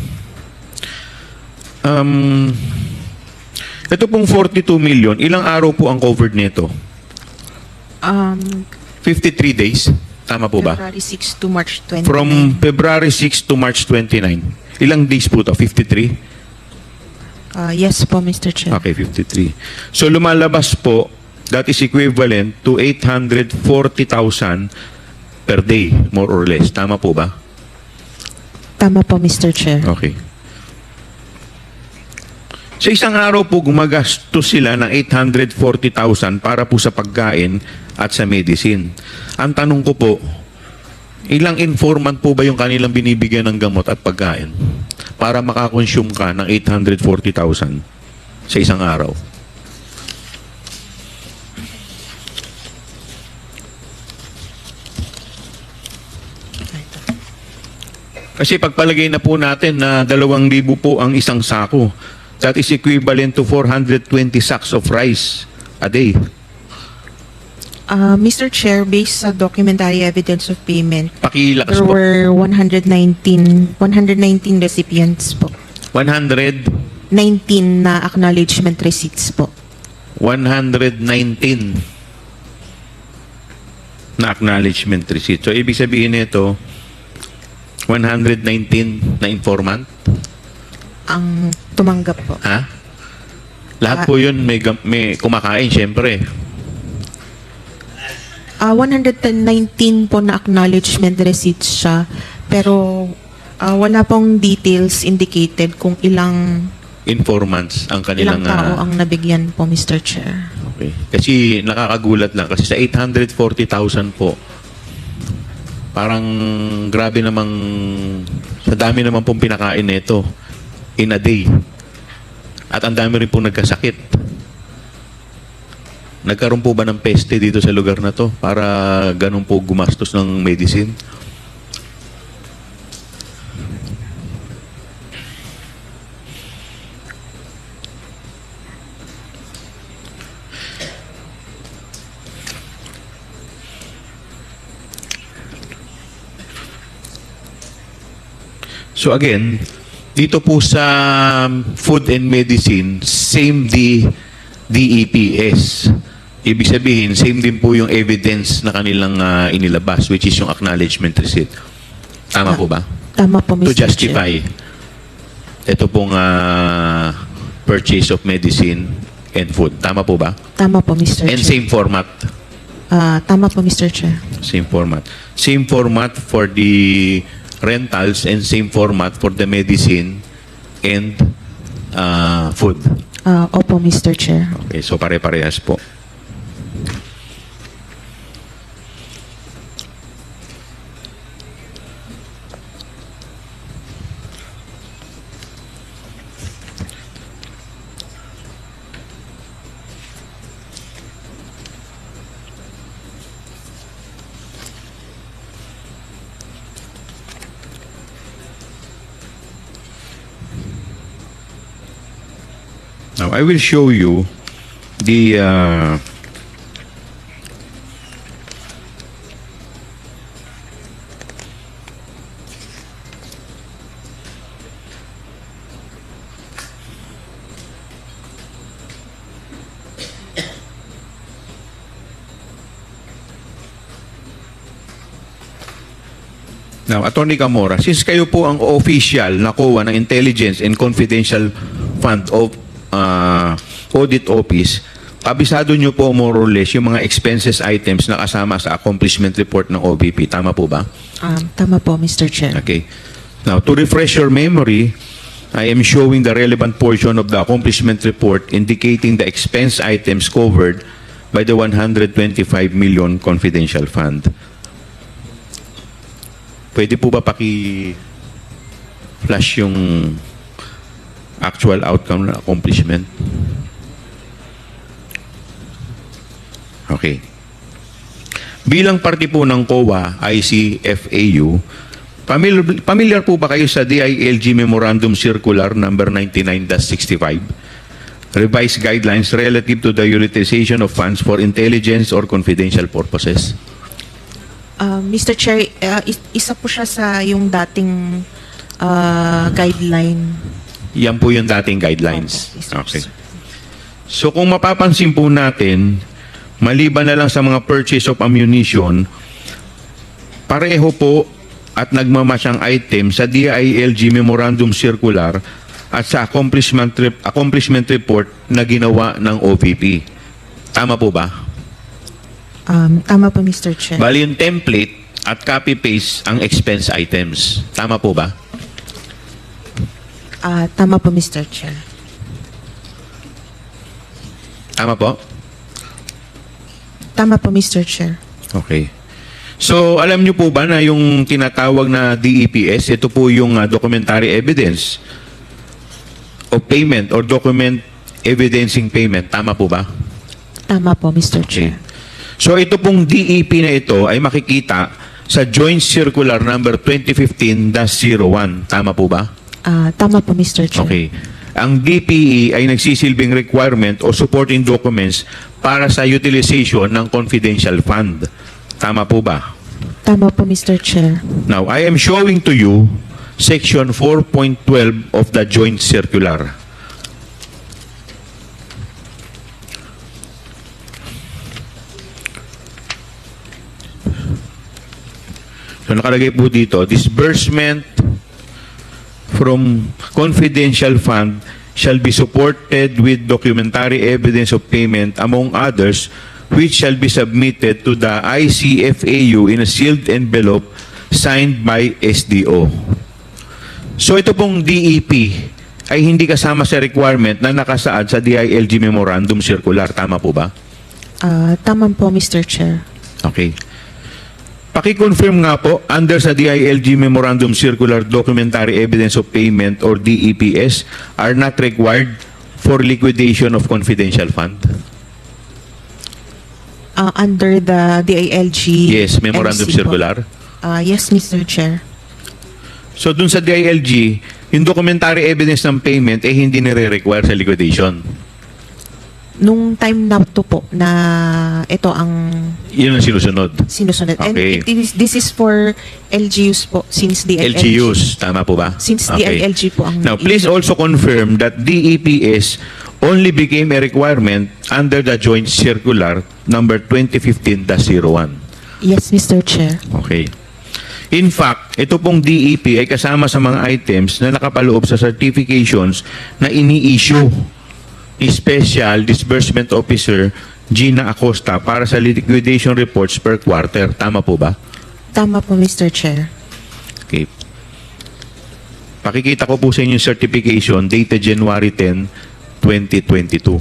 S2: Ito pong 42 million, ilang araw po ang covered nito? 53 days. Tama po ba?
S3: February 6 to March 29.
S2: From February 6 to March 29. Ilang days po to? 53?
S3: Yes po, Mr. Chair.
S2: Okay, 53. So lumalabas po, that is equivalent to 840,000 per day, more or less. Tama po ba?
S3: Tama po, Mr. Chair.
S2: Okay. Sa isang araw po, gumagastos sila ng 840,000 para po sa pagkain at sa medicine. Ang tanong ko po, ilang informant po ba yung kanilang binibigyan ng gamot at pagkain para makakonsume ka ng 840,000 sa isang araw? Kasi pagpalagay na po natin na 2,000 po ang isang sako. That is equivalent to 420 sacks of rice a day.
S3: Mr. Chair, based sa documentary evidence of payment,
S2: Pakilakas
S3: there
S2: po.
S3: were 119 recipients po.
S2: 119
S3: 19 na acknowledgement receipts po.
S2: na acknowledgement receipt. So, ibig sabihin nito, 119 na informant?
S3: Ang tumanggap po.
S2: Ha? Lahat po yun may kumakain, syempre.
S3: 119 po na acknowledgement receipts siya, pero wala pong details indicated kung ilang
S2: Informants ang kanilang...
S3: tao ang nabigyan po, Mr. Chair.
S2: Okay. Kasi nakakagulat lang. Kasi sa 840,000 po, parang grabe namang, sa dami naman pong pinakain nito in a day. At ang dami rin pong nagkasakit. Nagkaroon po ba ng peste dito sa lugar na to para ganun po gumastos ng medicine? So again, dito po sa food and medicine, same DEPS. Ibig sabihin, same din po yung evidence na kanilang inilabas, which is yung acknowledgement receipt. Tama po ba?
S3: Tama po, Mr.
S2: To justify ito pong purchase of medicine and food. Tama po ba?
S3: Chair. Tama po, Mr.
S2: And
S3: Chair.
S2: same format.
S3: Tama po, Mr. Chair.
S2: Same format. Same format for the rentals and same format for the medicine and food.
S3: Opo, Mr. Chair.
S2: Okay, so pare-parehas po. Now, I will show you the Now, Attorney Camora, since kayo po ang official na COA ng Intelligence and Confidential Fund of Audit Office, kabisado nyo po more or less yung mga expenses items na kasama sa accomplishment report ng OVP. Tama po ba?
S3: Tama po, Mr. Chair.
S2: Okay. Now, to refresh your memory, I am showing the relevant portion of the accomplishment report indicating the expense items covered by the 125 million confidential fund. Pwede po ba paki-flash yung actual outcome na accomplishment? Okay. Bilang parte po ng COA, ICFAU, familiar po ba kayo sa DILG Memorandum Circular number 99-65? Revised guidelines relative to the utilization of funds for intelligence or confidential purposes.
S3: Mr. Chair, isa po siya sa yung dating guideline.
S2: Yan po yung dating guidelines.
S3: Opo,
S2: Okay. So kung mapapansin po natin, maliban na lang sa mga purchase of ammunition, pareho po at nagmamasyang item sa DILG Memorandum Circular at sa accomplishment report na ginawa ng OVP. Tama po ba?
S3: Tama po, Mr. Chair.
S2: Bali yung template at copy-paste ang expense items. Tama po ba?
S3: Tama po, Mr. Chair.
S2: Tama po?
S3: Tama po, Mr. Chair.
S2: Okay. So, alam niyo po ba na yung tinatawag na DEPS, ito po yung documentary evidence of payment or document evidencing payment. Tama po ba?
S3: Tama po, Mr.
S2: Okay.
S3: Chair.
S2: So, ito pong DEP na ito ay makikita sa Joint Circular number 2015-01. Tama po ba?
S3: Tama po, Mr. Chair.
S2: Okay. Ang DPE ay nagsisilbing requirement o supporting documents para sa utilization ng confidential fund. Tama po ba?
S3: Tama po, Mr. Chair.
S2: Now, I am showing to you Section 4.12 of the Joint Circular. So, nakalagay po dito, disbursement from confidential fund shall be supported with documentary evidence of payment, among others, which shall be submitted to the ICFAU in a sealed envelope signed by SDO. So ito pong DEP ay hindi kasama sa requirement na nakasaad sa DILG Memorandum Circular. Tama po ba?
S3: Tama po, Mr. Chair.
S2: Okay. Paki-confirm nga po, under sa DILG Memorandum Circular, documentary evidence of payment or DEPS are not required for liquidation of confidential fund?
S3: Under the DILG
S2: Yes, Memorandum
S3: MC po.
S2: Circular.
S3: Yes, Mr. Chair.
S2: So dun sa DILG, yung documentary evidence ng payment eh hindi nire-require sa liquidation.
S3: Nung time na to po na ito ang
S2: Yun ang sinusunod.
S3: sinusunod.
S2: Okay.
S3: And this is for LGUs po, since DILG.
S2: LGUs, tama po ba?
S3: Since
S2: Okay.
S3: DILG po ang...
S2: Now, please also confirm that DEPS only became a requirement under the Joint Circular number 2015-01.
S3: Yes, Mr. Chair.
S2: Okay. In fact, ito pong DEP ay kasama sa mga items na nakapaloob sa certifications na ini-issue ni Special Disbursement Officer Gina Acosta para sa liquidation reports per quarter. Tama po ba?
S3: Tama po, Mr. Chair.
S2: Okay. Pakikita ko po sa inyo yung certification dated January 10, 2022.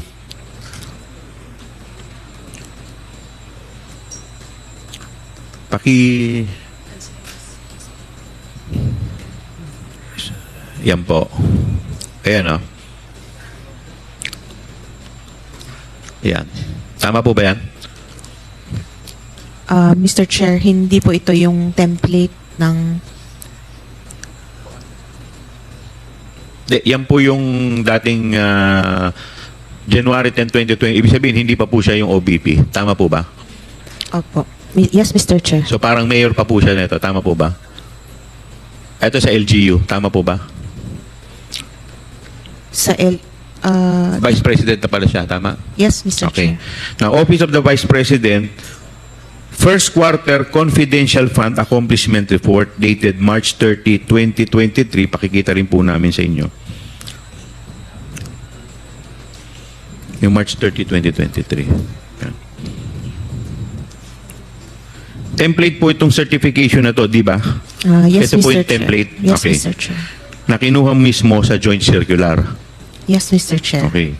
S2: Yan po. Ayan o. Yan. Tama po ba yan?
S3: Mr. Chair, hindi po ito yung template ng...
S2: Yan po yung dating January 10, 2020. Ibig sabihin, hindi pa po siya yung OBP. Tama po ba?
S3: Opo. Yes, Mr. Chair.
S2: So parang mayor pa po siya nito. Tama po ba? Ito sa LGU. Tama po ba?
S3: Sa
S2: Vice President na pala siya. Tama?
S3: yes, Mr.
S2: Okay.
S3: Chair.
S2: Now, Office of the Vice President, First Quarter Confidential Fund Accomplishment Report dated March 30, 2023. Pakikita rin po namin sa inyo. Yung March 30, 2023. Yan. Template po itong certification na to, di ba?
S3: Yes,
S2: Ito po
S3: Mr.
S2: yung
S3: Chair.
S2: template.
S3: Yes,
S2: Okay.
S3: Mr. Chair.
S2: Na kinuha mismo sa Joint Circular.
S3: Yes, Mr. Chair.
S2: Okay.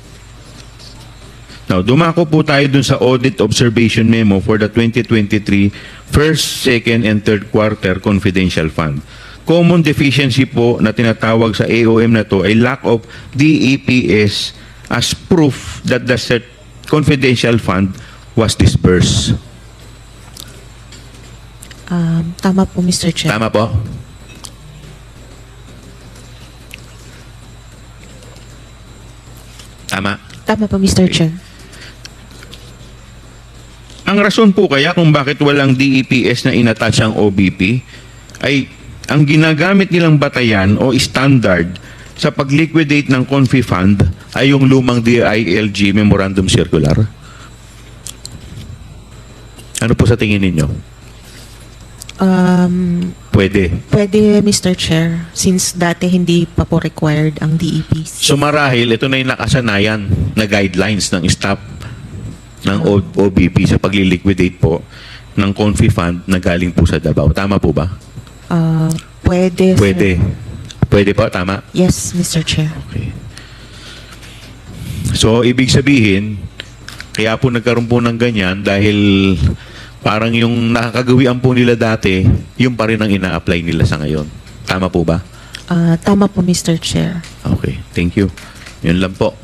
S2: Now, dumako po tayo dun sa Audit Observation Memo for the 2023 First, Second, and Third Quarter Confidential Fund. Common deficiency po na tinatawag sa AOM na to ay lack of DEPS as proof that the confidential fund was disbursed.
S3: Tama po, Mr. Chair.
S2: Tama po? Tama.
S3: Tama po, Mr. Chair.
S2: Ang rason po kaya kung bakit walang DEPS na inattach ang OBP ay ang ginagamit nilang batayan o standard sa pag-liquidate ng Confi Fund ay yung lumang DILG Memorandum Circular. Ano po sa tingin ninyo? Pwede.
S3: Pwede, Mr. Chair, since dati hindi pa po required ang DEPs.
S2: So marahil ito na yung nakasanayan na guidelines ng staff ng OBP sa pag-liquidate po ng Confi Fund na galing po sa Davao. Tama po ba?
S3: Pwede. sir.
S2: Pwede. Pwede po, tama?
S3: Yes, Mr. Chair.
S2: Okay. So, ibig sabihin, Kaya po nagkaroon po ng ganyan dahil parang yung nakakagawian po nila dati, yung pa rin ang ina-apply nila sa ngayon. Tama po ba?
S4: Tama po, Mr. Chair.
S2: Okay, thank you. Yun lang po.